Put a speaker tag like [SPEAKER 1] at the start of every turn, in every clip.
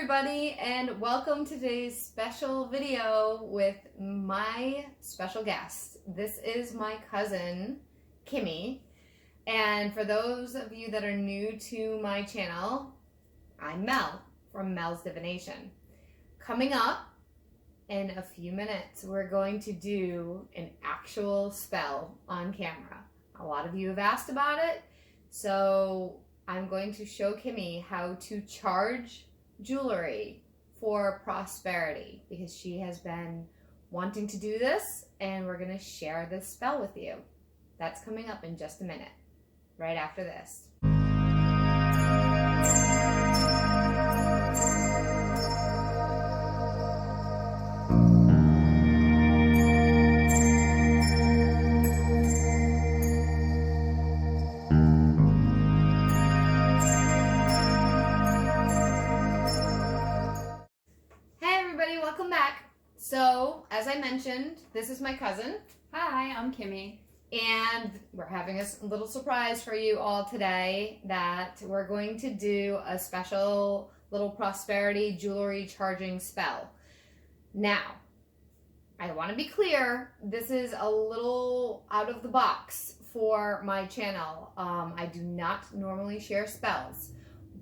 [SPEAKER 1] everybody, and welcome to today's special video with my special guest. This is my cousin, Kimmy, and for those of you that are new to my channel, I'm Mel from Mel's Divination. Coming up in a few minutes, we're going to do an actual spell on camera. A lot of you have asked about it, so I'm going to show Kimmy how to charge jewelry for prosperity because she has been wanting to do this, and we're going to share this spell with you. That's coming up in just a minute, right after this. Welcome back. So, as I mentioned, this is my cousin.
[SPEAKER 2] Hi, I'm Kimmy.
[SPEAKER 1] And we're having a little surprise for you all today that we're going to do a special little prosperity jewelry charging spell. Now, I want to be clear, this is a little out of the box for my channel. I do not normally share spells,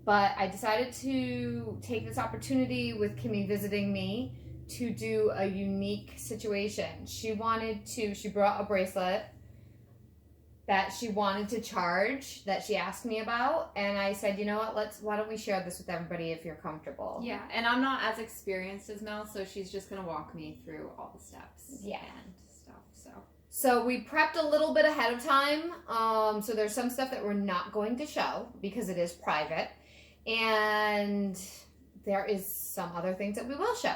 [SPEAKER 1] but I decided to take this opportunity with Kimmy visiting me to do a unique situation. She brought a bracelet that she wanted to charge, that she asked me about, and I said, you know what, why don't we share this with everybody if you're comfortable.
[SPEAKER 2] Yeah, and I'm not as experienced as Mel, so she's just gonna walk me through all the steps and stuff,
[SPEAKER 1] So we prepped a little bit ahead of time, so there's some stuff that we're not going to show because it is private, and there is some other things that we will show.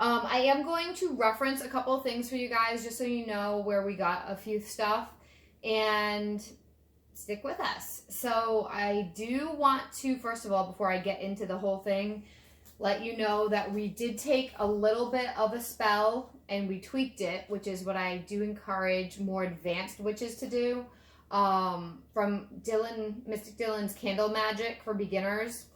[SPEAKER 1] I am going to reference a couple of things for you guys just so you know where we got a few stuff, and stick with us. So I do want to, first of all, before I get into the whole thing, let you know that we did take a little bit of a spell and we tweaked it, which is what I do encourage more advanced witches to do, from Mystic Dylan's Candle Magic for Beginners.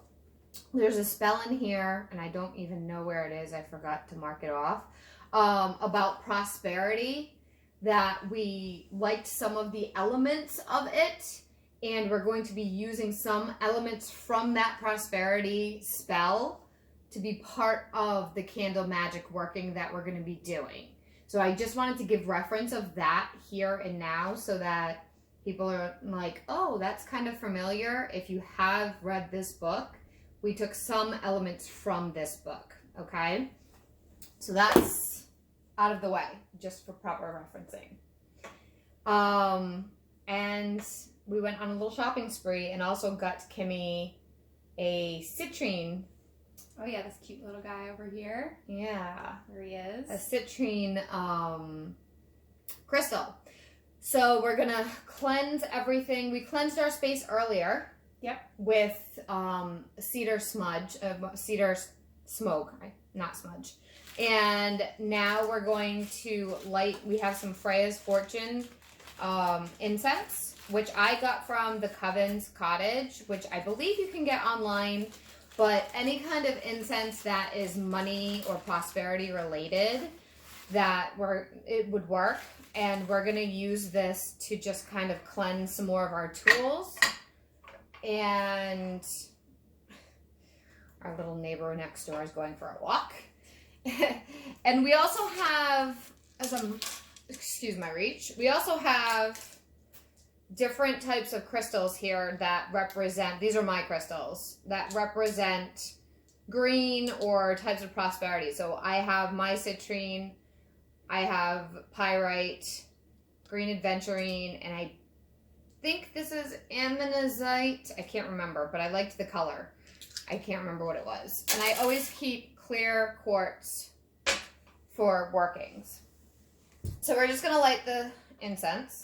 [SPEAKER 1] There's a spell in here, and I don't even know where it is. I forgot to mark it off, about prosperity, that we liked some of the elements of it, and we're going to be using some elements from that prosperity spell to be part of the candle magic working that we're going to be doing. So I just wanted to give reference of that here and now so that people are like, oh, that's kind of familiar. If you have read this book, we took some elements from this book, okay? So that's out of the way, just for proper referencing. And we went on a little shopping spree and also got Kimmy a citrine.
[SPEAKER 2] Oh yeah, this cute little guy over here.
[SPEAKER 1] Yeah.
[SPEAKER 2] There he is.
[SPEAKER 1] A citrine crystal. So we're gonna cleanse everything. We cleansed our space earlier.
[SPEAKER 2] Yep.
[SPEAKER 1] With cedar smoke, not smudge. And now we're going to light, we have some Freya's Fortune incense, which I got from the Coven's Cottage, which I believe you can get online, but any kind of incense that is money or prosperity related, it would work. And we're gonna use this to just kind of cleanse some more of our tools. And our little neighbor next door is going for a walk. And we also have, excuse my reach, we also have different types of crystals here that represent, these are my crystals, that represent green or types of prosperity. So I have my citrine, I have pyrite, green adventurine, and I think this is ammonite. I can't remember, but I liked the color. I can't remember what it was. And I always keep clear quartz for workings. So we're just going to light the incense.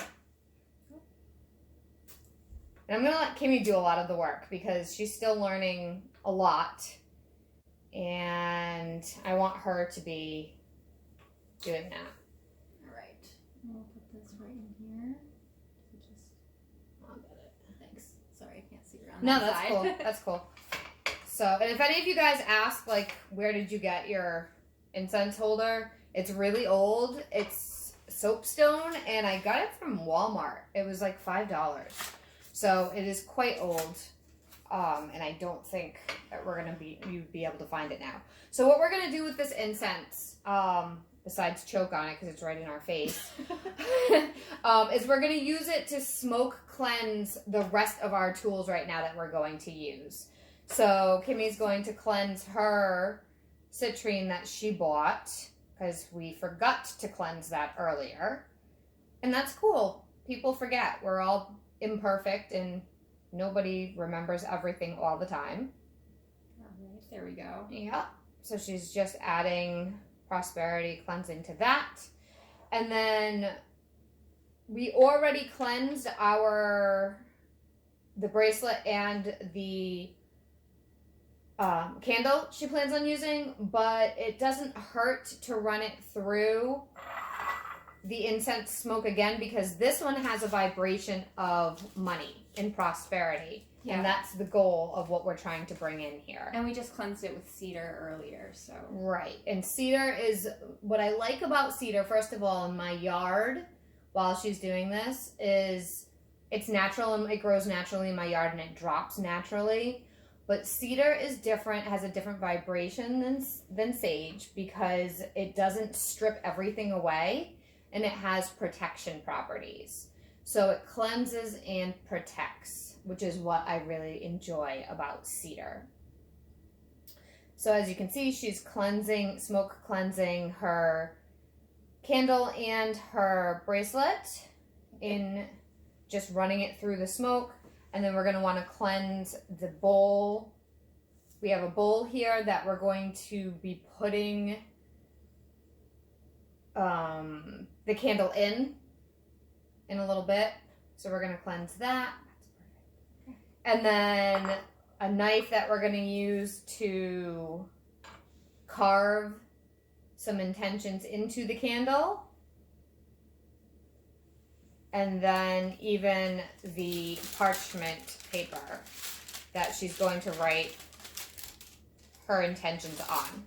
[SPEAKER 1] And I'm going to let Kimmy do a lot of the work because she's still learning a lot. And I want her to be doing that.
[SPEAKER 2] All right. We'll put this right in here. Thanks. Sorry, I can't see around.
[SPEAKER 1] No, that's cool. That's cool. So, and if any of you guys ask, like, where did you get your incense holder? It's really old. It's soapstone, and I got it from Walmart. It was like $5. So it is quite old. And I don't think that you'd be able to find it now. So what we're going to do with this incense, besides choke on it because it's right in our face, is we're going to use it to smoke cleanse the rest of our tools right now that we're going to use. So Kimmy's going to cleanse her citrine that she bought because we forgot to cleanse that earlier. And that's cool. People forget. We're all imperfect and nobody remembers everything all the time.
[SPEAKER 2] All right, there we go.
[SPEAKER 1] Yeah. So she's just adding prosperity cleansing to that. And then we already cleansed the bracelet and the candle she plans on using, but it doesn't hurt to run it through the incense smoke again because this one has a vibration of money and prosperity. Yeah. And that's the goal of what we're trying to bring in here.
[SPEAKER 2] And we just cleansed it with cedar earlier, so.
[SPEAKER 1] Right. And cedar is, what I like about cedar, first of all, in my yard, while she's doing this, is it's natural and it grows naturally in my yard and it drops naturally. But cedar is different, has a different vibration than sage because it doesn't strip everything away and it has protection properties. So it cleanses and protects, which is what I really enjoy about cedar. So as you can see, she's smoke cleansing her candle and her bracelet in just running it through the smoke. And then we're going to want to cleanse the bowl. We have a bowl here that we're going to be putting the candle in a little bit. So we're going to cleanse that. And then a knife that we're going to use to carve some intentions into the candle. And then even the parchment paper that she's going to write her intentions on.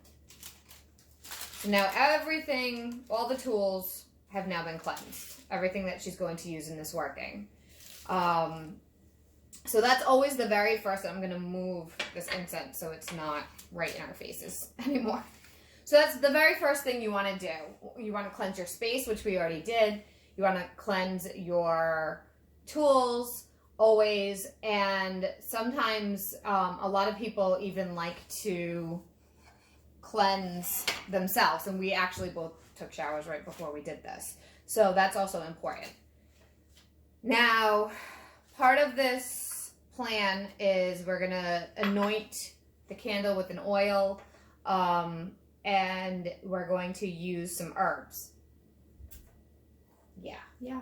[SPEAKER 1] So now everything, all the tools have now been cleansed. Everything that she's going to use in this working. So that's always the very first. I'm going to move this incense so it's not right in our faces anymore. So that's the very first thing you want to do. You want to cleanse your space, which we already did. You want to cleanse your tools always. And sometimes a lot of people even like to cleanse themselves. And we actually both took showers right before we did this. So that's also important. Now, part of this plan is we're going to anoint the candle with an oil. And we're going to use some herbs.
[SPEAKER 2] Yeah.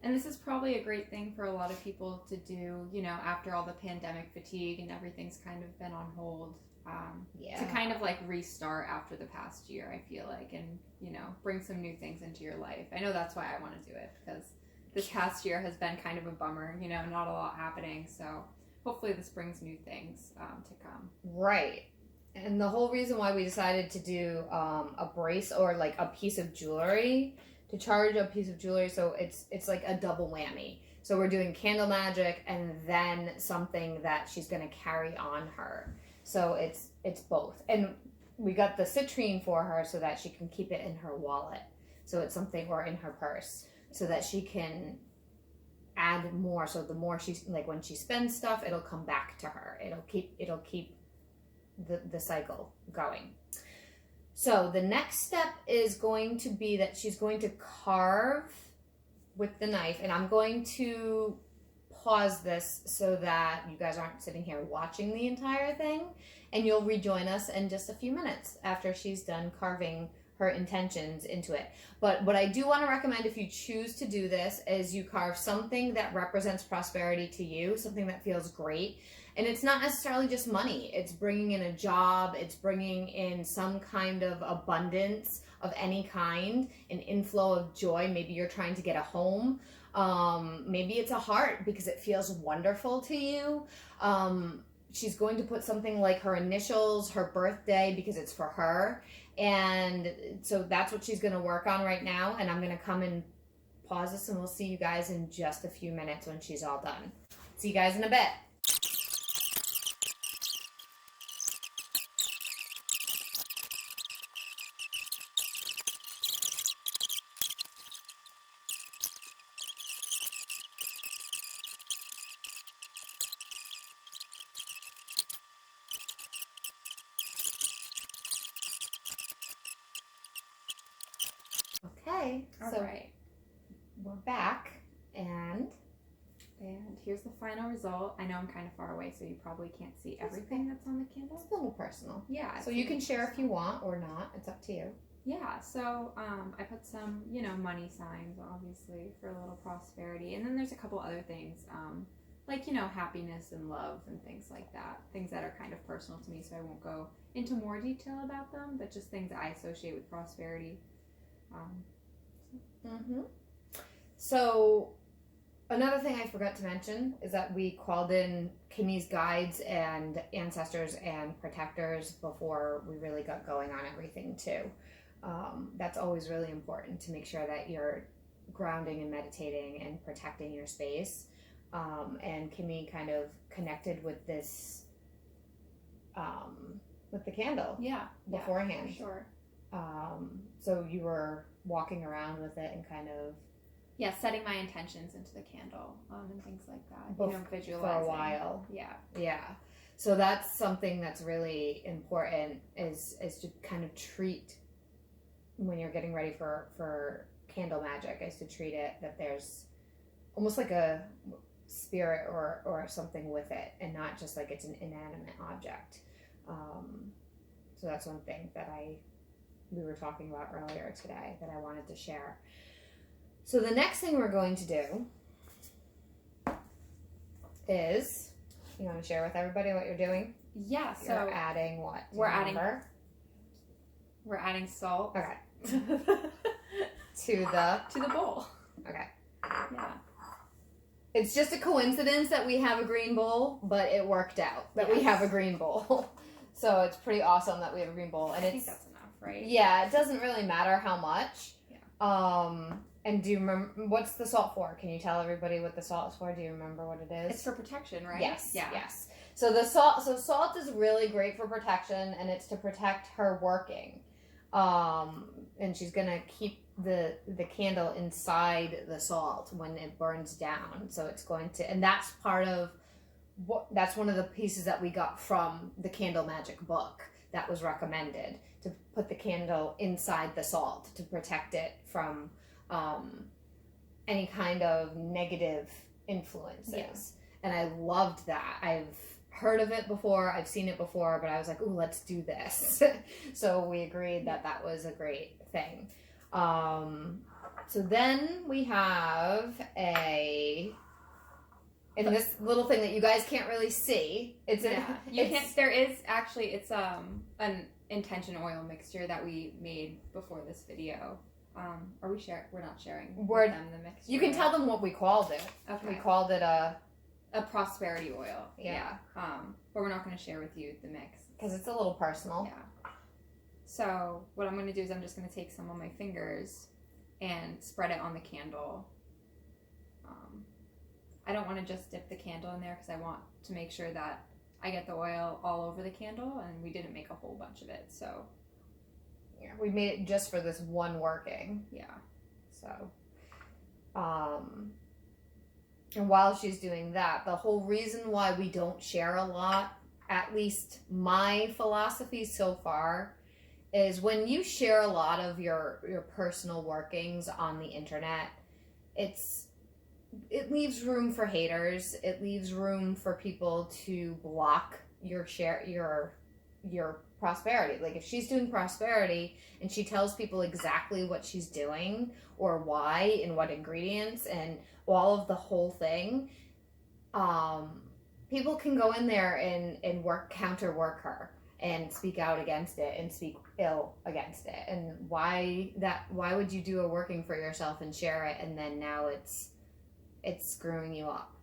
[SPEAKER 2] And this is probably a great thing for a lot of people to do, you know, after all the pandemic fatigue and everything's kind of been on hold. To kind of like restart after the past year, I feel like, and, you know, bring some new things into your life. I know that's why I want to do it because this past year has been kind of a bummer, you know, not a lot happening. So hopefully this brings new things to come.
[SPEAKER 1] Right. And the whole reason why we decided to do a brace or like a piece of jewelry, to charge a piece of jewelry, so it's like a double whammy. So we're doing candle magic and then something that she's going to carry on her. So it's both. And we got the citrine for her so that she can keep it in her wallet. So it's something, or in her purse, so that she can add more. So the more she's, like when she spends stuff, it'll come back to her. It'll keep the cycle going. So the next step is going to be that she's going to carve with the knife, and I'm going to pause this so that you guys aren't sitting here watching the entire thing, and you'll rejoin us in just a few minutes after she's done carving her intentions into it. But what I do want to recommend, if you choose to do this, is you carve something that represents prosperity to you, something that feels great. And it's not necessarily just money. It's bringing in a job. It's bringing in some kind of abundance of any kind, an inflow of joy. Maybe you're trying to get a home. Maybe it's a heart because it feels wonderful to you. she's going to put something like her initials, her birthday, because it's for her. And so that's what she's going to work on right now. And I'm going to come and pause this, and we'll see you guys in just a few minutes when she's all done. See you guys in a bit. Okay,
[SPEAKER 2] All
[SPEAKER 1] so
[SPEAKER 2] right.
[SPEAKER 1] we're back, and
[SPEAKER 2] here's the final result. I know I'm kind of far away, so you probably can't see everything that's on the candle.
[SPEAKER 1] it's a little personal.
[SPEAKER 2] Yeah.
[SPEAKER 1] So you can share if you want or not. It's up to you.
[SPEAKER 2] Yeah, so I put some, money signs, obviously, for a little prosperity. And then there's a couple other things, like, happiness and love and things like that. Things that are kind of personal to me, so I won't go into more detail about them, but just things that I associate with prosperity.
[SPEAKER 1] So another thing I forgot to mention is that we called in Kimmy's guides and ancestors and protectors before we really got going on everything too. That's always really important to make sure that you're grounding and meditating and protecting your space. And Kimmy kind of connected with this, with the candle.
[SPEAKER 2] Yeah.
[SPEAKER 1] Beforehand.
[SPEAKER 2] For sure.
[SPEAKER 1] So you were walking around with it and kind of
[SPEAKER 2] setting my intentions into the candle, and things like that. Visualizing
[SPEAKER 1] for a while. Yeah. So that's something that's really important is to kind of treat when you're getting ready for candle magic, is to treat it that there's almost like a spirit or something with it, and not just like it's an inanimate object. So that's one thing that we were talking about earlier today that I wanted to share. So the next thing we're going to do is, you want to share with everybody what you're doing?
[SPEAKER 2] Yeah, so
[SPEAKER 1] you're adding what?
[SPEAKER 2] We're adding salt.
[SPEAKER 1] Okay. to the
[SPEAKER 2] bowl.
[SPEAKER 1] Okay.
[SPEAKER 2] Yeah.
[SPEAKER 1] It's just a coincidence that we have a green bowl, but it worked out that we have a green bowl. So it's pretty awesome that we have a green bowl, and
[SPEAKER 2] I think that's enough, right?
[SPEAKER 1] Yeah, it doesn't really matter how much.
[SPEAKER 2] Yeah.
[SPEAKER 1] And do you remember what's the salt for? Can you tell everybody what the salt is for? Do you remember what it is?
[SPEAKER 2] It's for protection, right?
[SPEAKER 1] Yes.
[SPEAKER 2] Yeah.
[SPEAKER 1] Yes. So salt is really great for protection, and it's to protect her working. And she's gonna keep the candle inside the salt when it burns down. So it's going to, and that's that's one of the pieces that we got from the Candle Magic book that was recommended, to put the candle inside the salt to protect it from any kind of negative influences.
[SPEAKER 2] Yeah.
[SPEAKER 1] And I loved that. I've heard of it before, I've seen it before, but I was like, ooh, let's do this. So we agreed that was a great thing. So then we have in this little thing that you guys can't really see.
[SPEAKER 2] There is actually, it's an intention oil mixture that we made before this video. We're not sharing with them the mixture.
[SPEAKER 1] You can tell them what we called it.
[SPEAKER 2] Okay.
[SPEAKER 1] We called it a
[SPEAKER 2] prosperity oil.
[SPEAKER 1] Yeah.
[SPEAKER 2] But we're not going to share with you the mix
[SPEAKER 1] because it's a little personal.
[SPEAKER 2] Yeah. So what I'm going to do is I'm just going to take some of my fingers and spread it on the candle. I don't want to just dip the candle in there because I want to make sure that I get the oil all over the candle, and we didn't make a whole bunch of it, so.
[SPEAKER 1] Yeah, we made it just for this one working.
[SPEAKER 2] Yeah.
[SPEAKER 1] So, and while she's doing that, the whole reason why we don't share a lot, at least my philosophy so far, is when you share a lot of your personal workings on the internet, it leaves room for haters. It leaves room for people to block your prosperity. Like if she's doing prosperity and she tells people exactly what she's doing or why and what ingredients and all of the whole thing, people can go in there and counter work her and speak out against it and speak ill against it. And why would you do a working for yourself and share it, and then now it's screwing you up?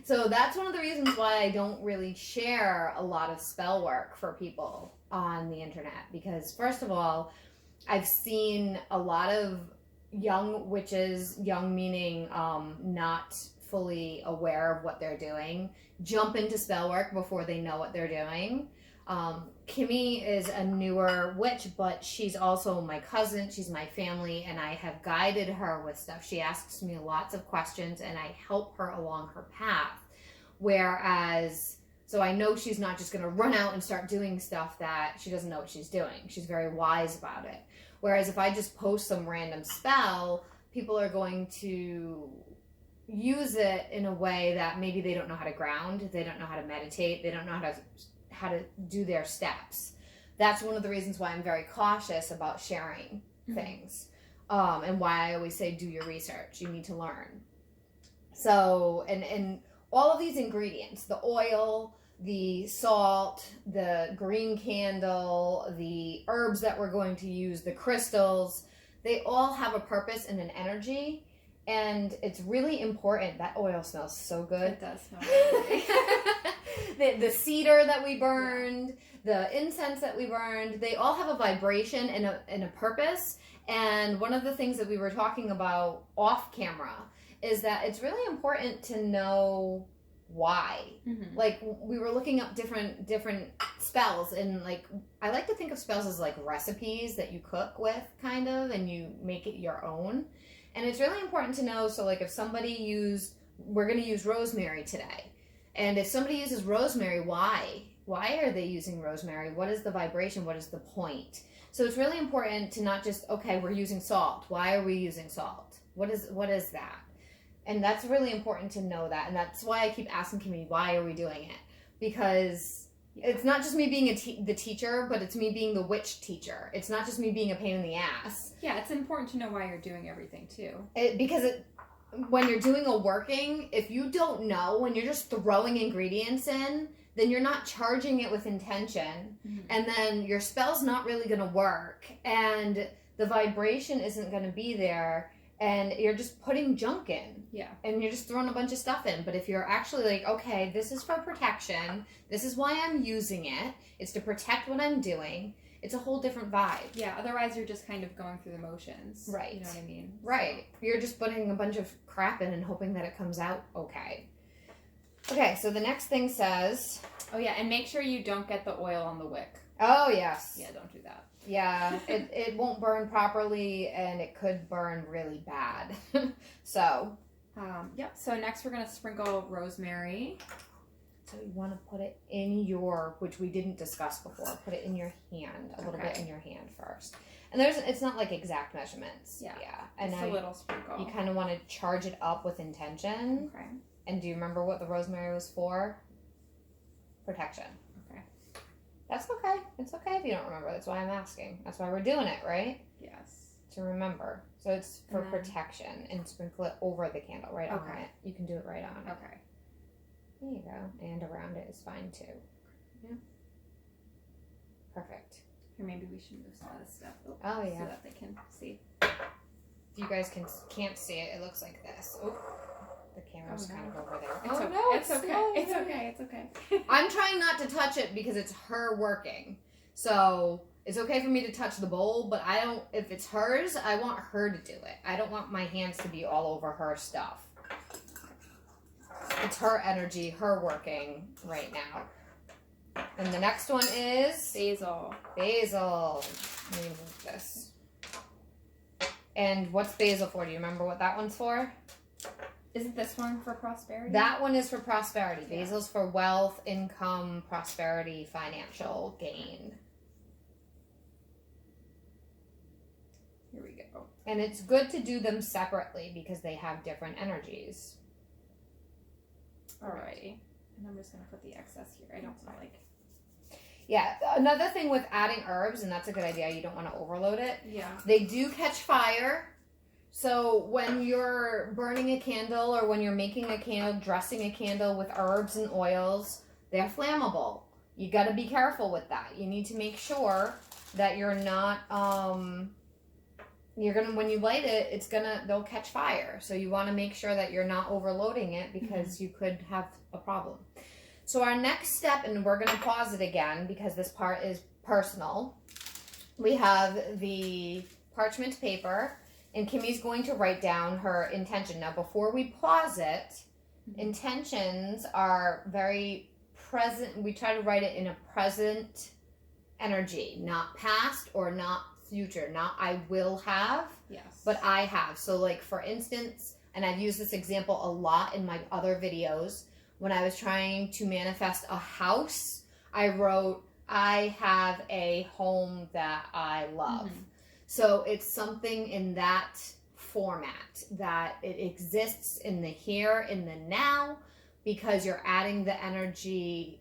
[SPEAKER 1] So that's one of the reasons why I don't really share a lot of spell work for people on the internet. Because first of all, I've seen a lot of young witches, young meaning not fully aware of what they're doing, jump into spell work before they know what they're doing. Kimmy is a newer witch, but she's also my cousin. She's my family, and I have guided her with stuff. She asks me lots of questions, and I help her along her path. Whereas, so I know she's not just going to run out and start doing stuff that she doesn't know what she's doing. She's very wise about it. Whereas if I just post some random spell, people are going to use it in a way that maybe they don't know how to ground, they don't know how to meditate, they don't know how to do their steps. That's one of the reasons why I'm very cautious about sharing things, and why I always say do your research. You need to learn. So, and all of these ingredients, the oil, the salt, the green candle, the herbs that we're going to use, the crystals, they all have a purpose and an energy. And it's really important. That oil smells so good.
[SPEAKER 2] It does smell good.
[SPEAKER 1] The cedar that we burned, the incense that we burned, they all have a vibration and a purpose. And one of the things that we were talking about off camera is that it's really important to know why. Like, we were looking up different spells, and like, I like to think of spells as like recipes that you cook with, kind of, and you make it your own. And it's really important to know, so like if somebody we're going to use rosemary today. And if somebody uses rosemary, why? Why are they using rosemary? What is the vibration? What is the point? So it's really important to not just, okay, we're using salt. Why are we using salt? What is that? And that's really important to know that. And that's why I keep asking Kimmy, why are we doing it? Because it's not just me being the teacher, but it's me being the witch teacher. It's not just me being a pain in the ass.
[SPEAKER 2] Yeah, it's important to know why you're doing everything too.
[SPEAKER 1] When you're doing a working, if you don't know, when you're just throwing ingredients in, then you're not charging it with intention. And then your spell's not really going to work. And the vibration isn't going to be there. And you're just putting junk in.
[SPEAKER 2] Yeah.
[SPEAKER 1] And you're just throwing a bunch of stuff in. But if you're actually like, okay, this is for protection. This is why I'm using it. It's to protect what I'm doing. It's a whole different vibe.
[SPEAKER 2] Yeah, otherwise you're just kind of going through the motions.
[SPEAKER 1] Right.
[SPEAKER 2] You know what I mean?
[SPEAKER 1] Right. You're just putting a bunch of crap in and hoping that it comes out okay. Okay, so the next thing says...
[SPEAKER 2] Oh, yeah, and make sure you don't get the oil on the wick.
[SPEAKER 1] Oh, yes.
[SPEAKER 2] Yeah, don't do that.
[SPEAKER 1] Yeah, it won't burn properly, and it could burn really bad. So...
[SPEAKER 2] Yep, so next we're going to sprinkle rosemary.
[SPEAKER 1] So you want to put it in which we didn't discuss before, put it in your hand, a little bit in your hand first. And it's not like exact measurements. Yeah. And
[SPEAKER 2] just a little sprinkle.
[SPEAKER 1] You kind of want to charge it up with intention.
[SPEAKER 2] Okay.
[SPEAKER 1] And do you remember what the rosemary was for? Protection.
[SPEAKER 2] Okay.
[SPEAKER 1] That's okay. It's okay if you don't remember. That's why I'm asking. That's why we're doing it, right?
[SPEAKER 2] Yes.
[SPEAKER 1] To remember. So it's for protection, and sprinkle it over the candle, right on it. You can do it right on.
[SPEAKER 2] Okay.
[SPEAKER 1] There you go. And around it is fine too. Yeah. Perfect.
[SPEAKER 2] Here, maybe we should move some of this stuff.
[SPEAKER 1] Oh yeah.
[SPEAKER 2] So that they can see.
[SPEAKER 1] If you guys can't see it, it looks like this. Oh, the camera's kind of over there.
[SPEAKER 2] It's okay.
[SPEAKER 1] No,
[SPEAKER 2] it's okay. It's okay. It's okay.
[SPEAKER 1] I'm trying not to touch it because it's her working. So it's okay for me to touch the bowl, but if it's hers, I want her to do it. I don't want my hands to be all over her stuff. It's her energy, her working right now. And the next one is...
[SPEAKER 2] Basil.
[SPEAKER 1] Basil. Let me move this. And what's basil for? Do you remember what that one's for?
[SPEAKER 2] Isn't this one for prosperity?
[SPEAKER 1] That one is for prosperity. Yeah. Basil's for wealth, income, prosperity, financial gain.
[SPEAKER 2] Here we go.
[SPEAKER 1] And it's good to do them separately because they have different energies.
[SPEAKER 2] Alrighty. And I'm just going to put the excess here. I don't want like...
[SPEAKER 1] Yeah, another thing with adding herbs, and that's a good idea, you don't want to overload it.
[SPEAKER 2] Yeah.
[SPEAKER 1] They do catch fire. So when you're burning a candle or when you're making a candle, dressing a candle with herbs and oils, they're flammable. You got to be careful with that. You need to make sure that you're not when you light it, they'll catch fire. So you want to make sure that you're not overloading it because you could have a problem. So our next step, and we're going to pause it again because this part is personal. We have the parchment paper, and Kimmy's going to write down her intention. Now, before we pause it, intentions are very present. We try to write it in a present energy, not past or not future. Not I will have, but I have. So like for instance, and I've used this example a lot in my other videos, when I was trying to manifest a house, I wrote, I have a home that I love. So it's something in that format, that it exists in the here, in the now, because you're adding the energy,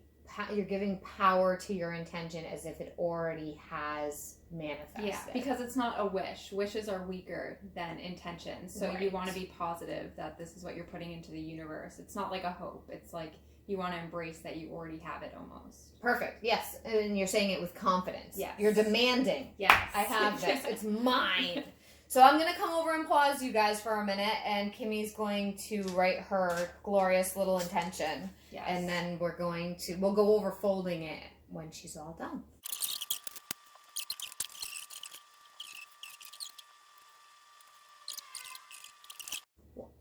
[SPEAKER 1] you're giving power to your intention as if it already has manifested.
[SPEAKER 2] Yeah, because it's not a wish. Wishes are weaker than intentions. So you want to be positive that this is what you're putting into the universe. It's not like a hope. It's like you want to embrace that you already have it almost.
[SPEAKER 1] Perfect. Yes. And you're saying it with confidence.
[SPEAKER 2] Yes.
[SPEAKER 1] You're demanding.
[SPEAKER 2] Yes.
[SPEAKER 1] I have this. It's mine. So I'm going to come over and pause you guys for a minute, and Kimmy's going to write her glorious little intention.
[SPEAKER 2] Yes.
[SPEAKER 1] And then we'll go over folding it when she's all done.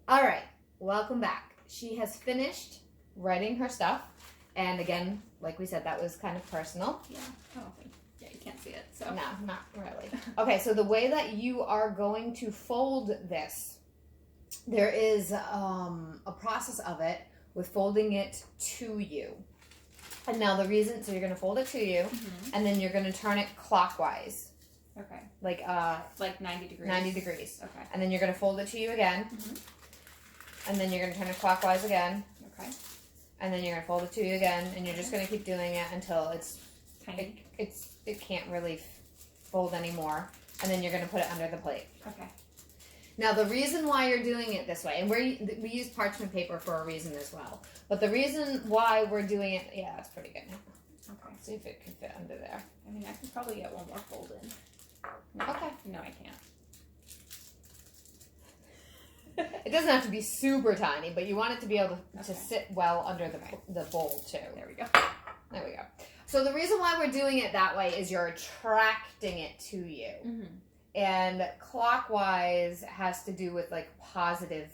[SPEAKER 1] All right. Welcome back. She has finished writing her stuff. And again, like we said, that was kind of personal.
[SPEAKER 2] Yeah. I don't think. Yeah, you can't see it. So
[SPEAKER 1] no, not really. Okay, so the way that you are going to fold this, there is a process of it with folding it to you. And now the reason, so you're going to fold it to you, and then you're going to turn it clockwise.
[SPEAKER 2] Okay.
[SPEAKER 1] Like
[SPEAKER 2] 90 degrees.
[SPEAKER 1] 90 degrees.
[SPEAKER 2] Okay.
[SPEAKER 1] And then you're going to fold it to you again. And then you're going to turn it clockwise again.
[SPEAKER 2] Okay.
[SPEAKER 1] And then you're going to fold it to you again, and you're just going to keep doing it until it's
[SPEAKER 2] tiny.
[SPEAKER 1] It can't really fold anymore. And then you're going to put it under the plate.
[SPEAKER 2] Okay.
[SPEAKER 1] Now, the reason why you're doing it this way, and we use parchment paper for a reason as well, but the reason why we're doing it, yeah, that's pretty good.
[SPEAKER 2] Okay.
[SPEAKER 1] Let's see if it can fit under there.
[SPEAKER 2] I mean, I could probably get one more fold in. No,
[SPEAKER 1] okay.
[SPEAKER 2] No, I can't.
[SPEAKER 1] It doesn't have to be super tiny, but you want it to be able to sit well under the bowl, too.
[SPEAKER 2] There we go.
[SPEAKER 1] There we go. So the reason why we're doing it that way is you're attracting it to you. And clockwise has to do with like positive,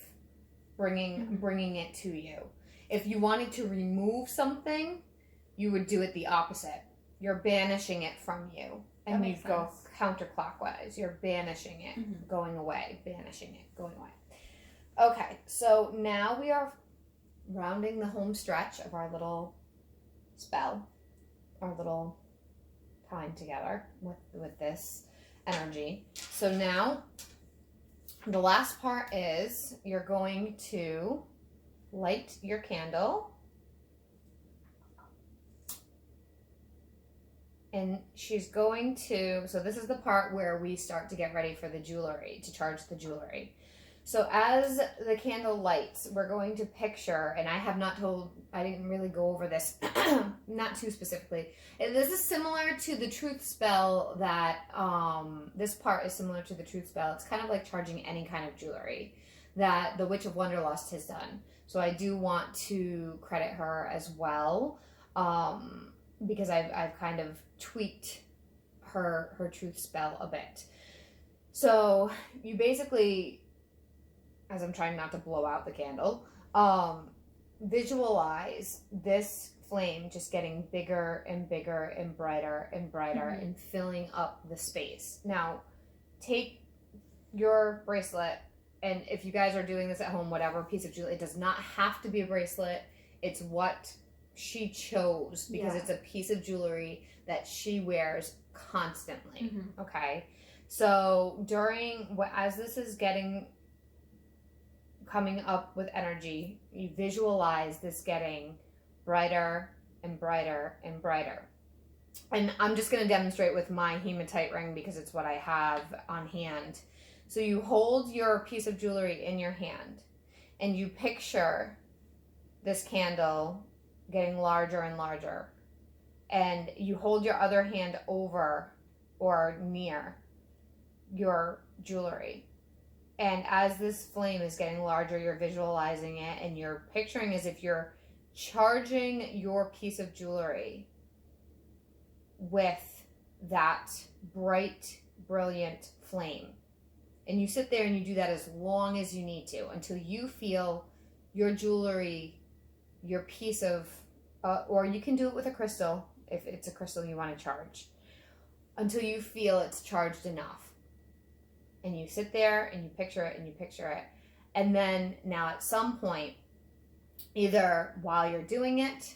[SPEAKER 1] bringing it to you. If you wanted to remove something, you would do it the opposite. You're banishing it from you. And you go counterclockwise. You're banishing it, going away, banishing it, going away. Okay, so now we are rounding the home stretch of our little spell, our little time together with this energy. So now the last part is you're going to light your candle, and she's going to, so this is the part where we start to get ready for the jewelry, to charge the jewelry. So as the candle lights, we're going to picture, and I didn't really go over this, not too specifically. This is similar to the truth spell that, this part is similar to the truth spell. It's kind of like charging any kind of jewelry that the Witch of Wonderlust has done. So I do want to credit her as well, because I've kind of tweaked her truth spell a bit. So you basically, as I'm trying not to blow out the candle, visualize this flame just getting bigger and bigger and brighter and brighter and filling up the space. Now, take your bracelet, and if you guys are doing this at home, whatever piece of jewelry, it does not have to be a bracelet. It's what she chose, because it's a piece of jewelry that she wears constantly. Okay? So as this is coming up with energy, you visualize this getting brighter and brighter and brighter. And I'm just going to demonstrate with my hematite ring because it's what I have on hand. So you hold your piece of jewelry in your hand and you picture this candle getting larger and larger. And you hold your other hand over or near your jewelry. And as this flame is getting larger, you're visualizing it and you're picturing as if you're charging your piece of jewelry with that bright, brilliant flame. And you sit there and you do that as long as you need to until you feel your jewelry, your piece of, or you can do it with a crystal if it's a crystal you want to charge, until you feel it's charged enough. And you sit there and you picture it and you picture it. And then now at some point, either while you're doing it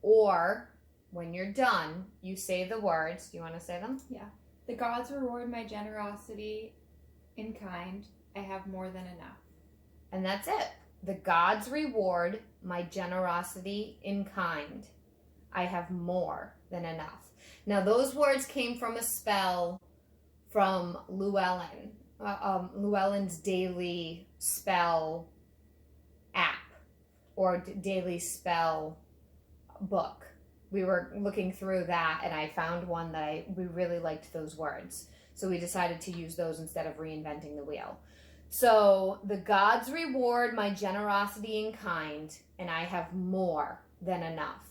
[SPEAKER 1] or when you're done, you say the words. Do you want to say them?
[SPEAKER 2] Yeah. The gods reward my generosity in kind. I have more than enough.
[SPEAKER 1] And that's it. The gods reward my generosity in kind. I have more than enough. Now, those words came from a spell from Llewellyn. Llewellyn's daily spell app or daily spell book. We were looking through that and I found one that we really liked those words. So we decided to use those instead of reinventing the wheel. So the gods reward my generosity in kind, and I have more than enough.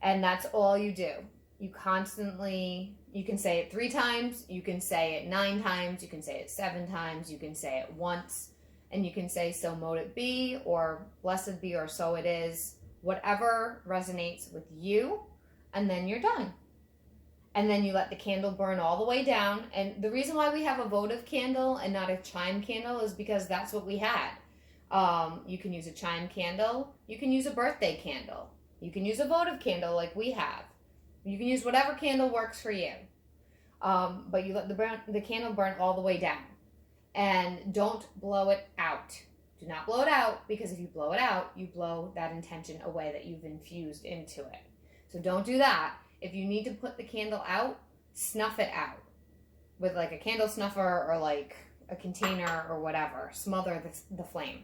[SPEAKER 1] And that's all you do. You constantly, you can say it 3 times, you can say it 9 times, you can say it 7 times, you can say it once, and you can say so mote it be, or blessed be, or so it is, whatever resonates with you, and then you're done. And then you let the candle burn all the way down. And the reason why we have a votive candle and not a chime candle is because that's what we had. You can use a chime candle. You can use a birthday candle. You can use a votive candle like we have. You can use whatever candle works for you. But you let the candle burn all the way down. And don't blow it out. Do not blow it out, because if you blow it out, you blow that intention away that you've infused into it. So don't do that. If you need to put the candle out, snuff it out with like a candle snuffer or like a container or whatever. Smother the flame.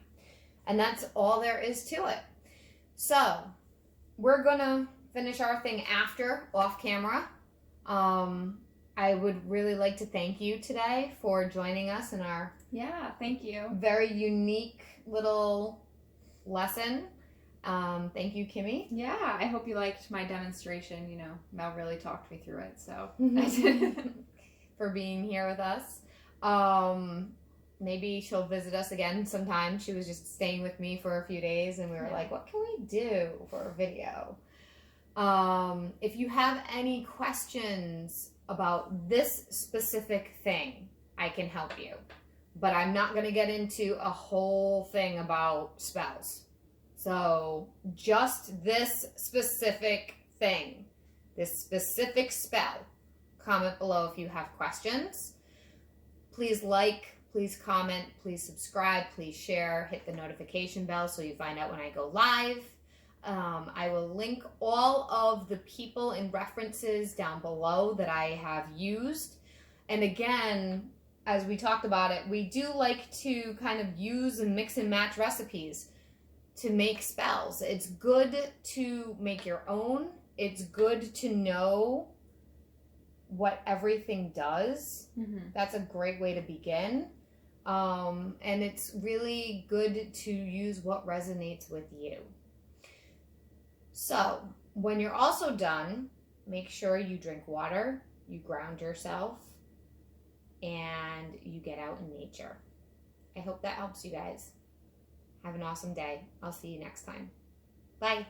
[SPEAKER 1] And that's all there is to it. So we're going to finish our thing after, off camera. I would really like to thank you today for joining us in our
[SPEAKER 2] thank you.
[SPEAKER 1] Very unique little lesson. Thank you, Kimmy.
[SPEAKER 2] Yeah, I hope you liked my demonstration. You know, Mel really talked me through it, so
[SPEAKER 1] for being here with us. Maybe she'll visit us again sometime. She was just staying with me for a few days, and we were like, what can we do for a video? If you have any questions about this specific thing, I can help you. But I'm not going to get into a whole thing about spells. So just this specific thing, this specific spell, comment below if you have questions. Please like, please comment, please subscribe, please share, hit the notification bell so you find out when I go live. I will link all of the people and references down below that I have used. And again, as we talked about it, we do like to kind of use and mix and match recipes to make spells. It's good to make your own. It's good to know what everything does. Mm-hmm. That's a great way to begin. And it's really good to use what resonates with you. So when you're also done, make sure you drink water, you ground yourself, and you get out in nature. I hope that helps you guys. Have an awesome day. I'll see you next time. Bye.